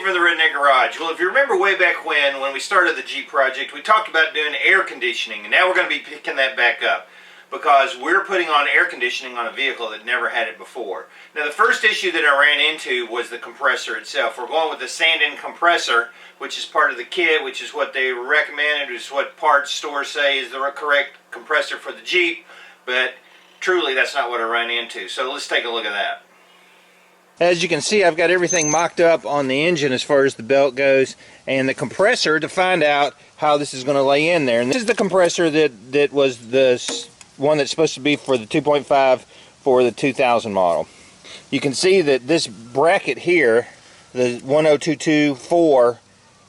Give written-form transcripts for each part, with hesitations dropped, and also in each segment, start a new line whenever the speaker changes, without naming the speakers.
from the Redneck Garage. Well, if you remember way back when we started the Jeep project, we talked about doing air conditioning, and now we're going to be picking that back up because we're putting on air conditioning on a vehicle that never had it before. Now, the first issue that I ran into was the compressor itself. We're going with the Sanden compressor, which is part of the kit, which is what they recommended, which is what parts stores say is the correct compressor for the Jeep, but truly that's not what I ran into. So let's take a look at that. As you can see, I've got everything mocked up on the engine as far as the belt goes, and the compressor to find out how this is going to lay in there. And this is the compressor that was the one that's supposed to be for the 2.5 for the 2000 model. You can see that this bracket here, the 10224,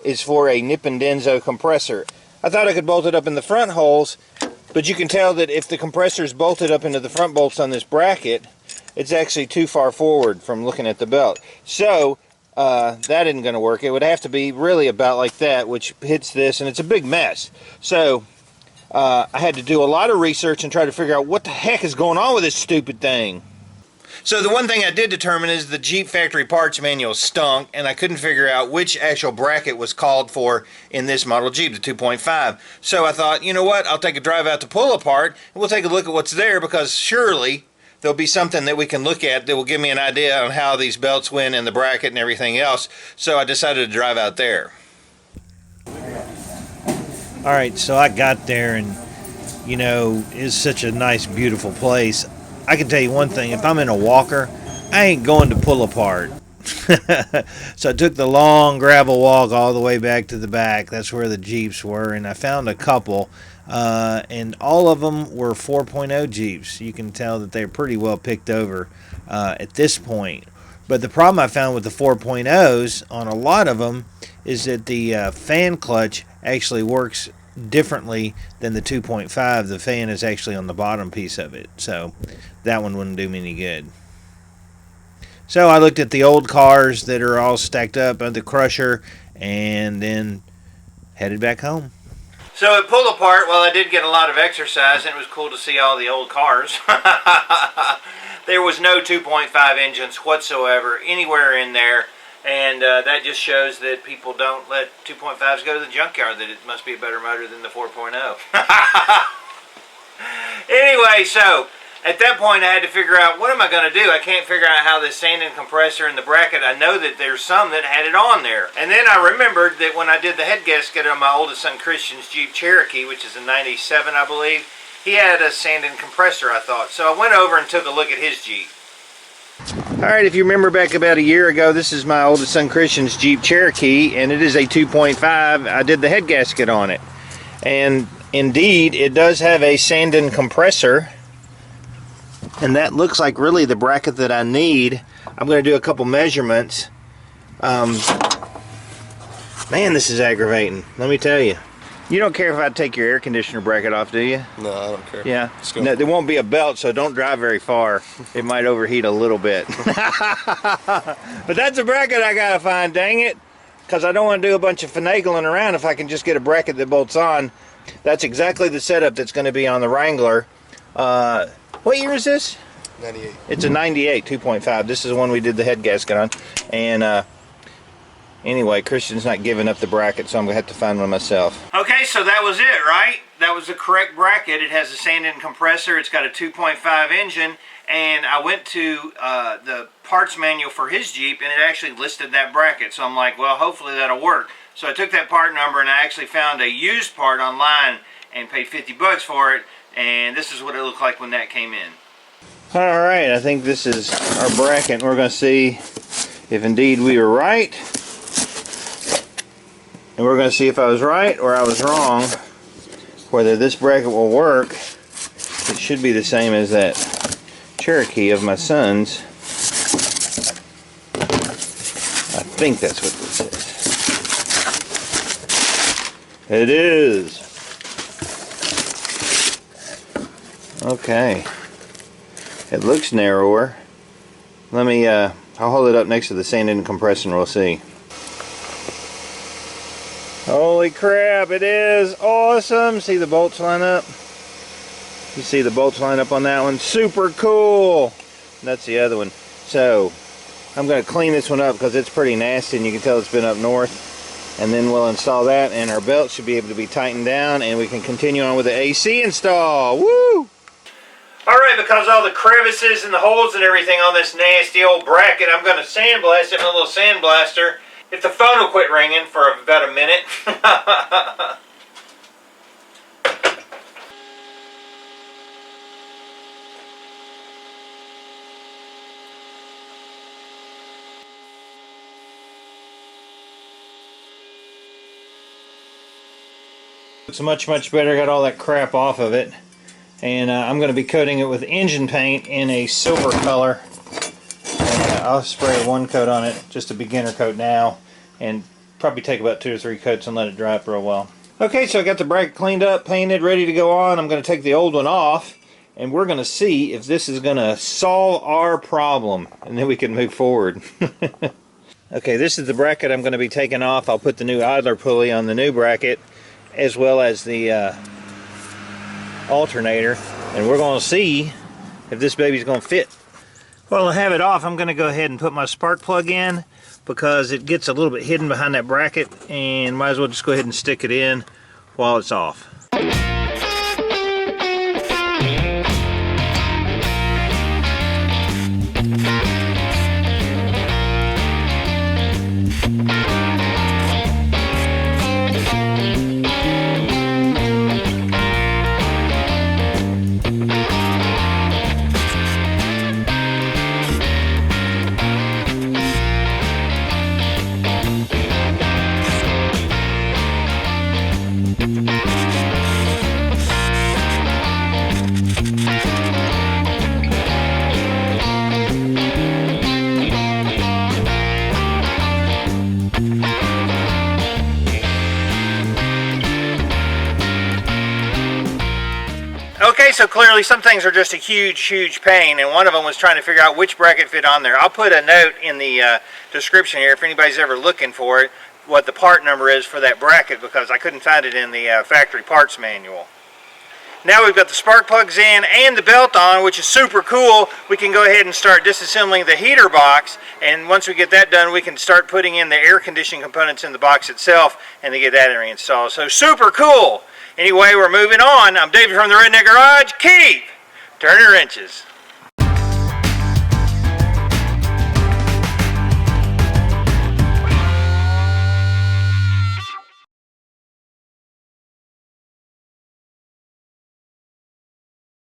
is for a Nippon Denso compressor. I thought I could bolt it up in the front holes, but you can tell that if the compressor is bolted up into the front bolts on this bracket, it's actually too far forward from looking at the belt. So that isn't going to work. It would have to be really about like that, which hits this, and it's a big mess. So I had to do a lot of research and try to figure out what the heck is going on with this stupid thing. So the one thing I did determine is the Jeep factory parts manual stunk, and I couldn't figure out which actual bracket was called for in this model Jeep, the 2.5. So I thought, you know what, I'll take a drive out to pull apart, and we'll take a look at what's there, because surely there'll be something that we can look at that will give me an idea on how these belts went and the bracket and everything else. So I decided to drive out there.
Alright, so I got there, and you know, it's such a nice, beautiful place. I can tell you one thing, if I'm in a walker, I ain't going to pull apart. So I took the long gravel walk all the way back to the back. That's where the Jeeps were, and I found a couple, and all of them were 4.0 Jeeps. You can tell that they're pretty well picked over at this point. But the problem I found with the 4.0s on a lot of them is that the fan clutch actually works differently than the 2.5. The fan is actually on the bottom piece of it, so that one wouldn't do me any good. So I looked at the old cars that are all stacked up at the crusher and then headed back home.
So at pull apart, well, I did get a lot of exercise, and it was cool to see all the old cars. There was no 2.5 engines whatsoever anywhere in there. And that just shows that people don't let 2.5s go to the junkyard, that it must be a better motor than the 4.0. Anyway, so at that point I had to figure out, what am I going to do? I can't figure out how this Sanden compressor and the bracket, I know that there's some that had it on there. And then I remembered that when I did the head gasket on my oldest son Christian's Jeep Cherokee, which is a 97 I believe, he had a Sanden compressor, I thought. So I went over and took a look at his Jeep.
Alright, if you remember back about a year ago, this is my oldest son Christian's Jeep Cherokee, and it is a 2.5. I did the head gasket on it. And indeed, it does have a Sanden compressor. And that looks like really the bracket that I need. I'm going to do a couple measurements. Man, this is aggravating. Let me tell you. You don't care if I take your air conditioner bracket off, do you?
No, I don't care.
Yeah. No, there won't be a belt, so don't drive very far. It might overheat a little bit. But that's a bracket I gotta find, dang it. Because I don't want to do a bunch of finagling around if I can just get a bracket that bolts on. That's exactly the setup that's going to be on the Wrangler. What year is this?
98.
It's a 98 2.5. This is the one we did the head gasket on. And anyway, Christian's not giving up the bracket, so I'm going to have to find one myself.
Okay, so that was it, right? That was the correct bracket. It has a Sanden compressor. It's got a 2.5 engine. And I went to the parts manual for his Jeep, and it actually listed that bracket. So I'm like, well, hopefully that'll work. So I took that part number, and I actually found a used part online and paid 50 bucks for it. And this is what it looked like when that came in.
Alright, I think this is our bracket. We're going to see if indeed we were right. And we're going to see if I was right or I was wrong. Whether this bracket will work. It should be the same as that Cherokee of my son's. I think that's what this is. It is. Okay. It looks narrower. Let me, I'll hold it up next to the Sanden compressor and we'll see. Holy crap, it is awesome. See the bolts line up? You see the bolts line up on that one? Super cool. That's the other one. So, I'm going to clean this one up because it's pretty nasty and you can tell it's been up north. And then we'll install that and our belt should be able to be tightened down and we can continue on with the AC install. Woo! Alright, because all the crevices and the holes and everything on this nasty old bracket, I'm going to sandblast it with a little sandblaster. If the phone will quit ringing for about a minute. Looks much better. Got all that crap off of it. And I'm going to be coating it with engine paint in a silver color. And I'll spray one coat on it, just a beginner coat now, and probably take about 2 or 3 coats and let it dry up real well. Okay, so I got the bracket cleaned up, painted, ready to go on. I'm going to take the old one off, and we're going to see if this is going to solve our problem, and then we can move forward. Okay, this is the bracket I'm going to be taking off. I'll put the new idler pulley on the new bracket, as well as the alternator, and we're going to see if this baby's going to fit. Well, to have it off, I'm going to go ahead and put my spark plug in because it gets a little bit hidden behind that bracket, and might as well just go ahead and stick it in while it's off. Okay, so clearly some things are just a huge pain, and one of them was trying to figure out which bracket fit on there. I'll put a note in the description here if anybody's ever looking for it, what the part number is for that bracket, because I couldn't find it in the factory parts manual. Now we've got the spark plugs in and the belt on, which is super cool. We can go ahead and start disassembling the heater box, and once we get that done, we can start putting in the air conditioning components in the box itself and to get that reinstalled. So super cool! Anyway, we're moving on. I'm David from the Redneck Garage. Keep turning wrenches.